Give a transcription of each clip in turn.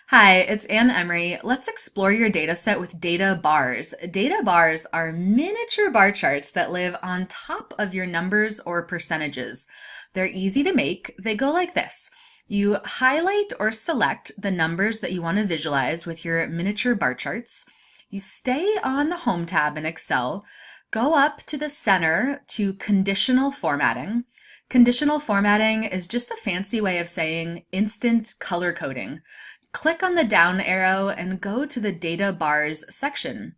Hi, it's Ann Emery. Let's explore your data set with data bars. Data bars are miniature bar charts that live on top of your numbers or percentages. They're easy to make. They go like this. You highlight or select the numbers that you want to visualize with your miniature bar charts. You stay on the Home tab in Excel, go up to the center to Conditional Formatting. Conditional formatting is just a fancy way of saying instant color coding. Click on the down arrow and go to the data bars section.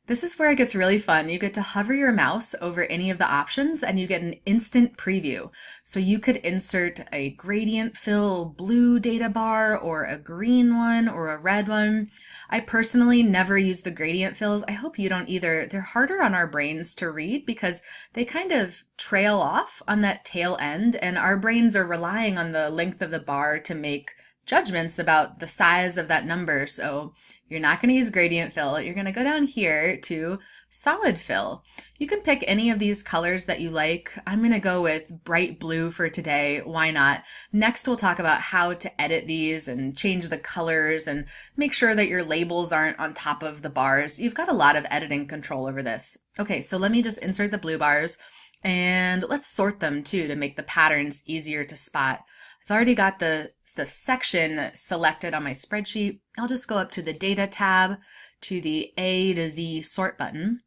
This is where it gets really fun. You get to hover your mouse over any of the options and you get an instant preview. So you could insert a gradient fill blue data bar or a green one or a red one. I personally never use the gradient fills. I hope you don't either. They're harder on our brains to read because they kind of trail off on that tail end, and our brains are relying on the length of the bar to make judgments about the size of that number. So you're not going to use gradient fill. You're going to go down here to solid fill. You can pick any of these colors that you like. I'm going to go with bright blue for today. Why not? Next, we'll talk about how to edit these and change the colors and make sure that your labels aren't on top of the bars. You've got a lot of editing control over this. Okay, so let me just insert the blue bars and let's sort them too to make the patterns easier to spot. I've already got the section selected on my spreadsheet. I'll just go up to the Data tab to the A to Z Sort button.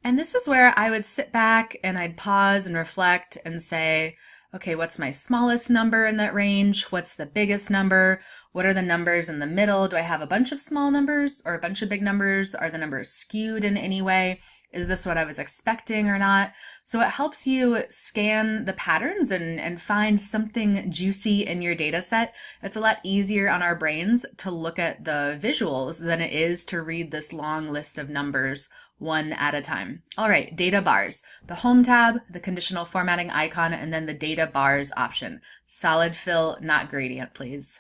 And this is where I would sit back and I'd pause and reflect and say, okay, what's my smallest number in that range? What's the biggest number? What are the numbers in the middle? Do I have a bunch of small numbers or a bunch of big numbers? Are the numbers skewed in any way? Is this what I was expecting or not? So it helps you scan the patterns and find something juicy in your data set. It's a lot easier on our brains to look at the visuals than it is to read this long list of numbers one at a time. All right, data bars. The Home tab, the conditional formatting icon, and then the data bars option. Solid fill, not gradient, please.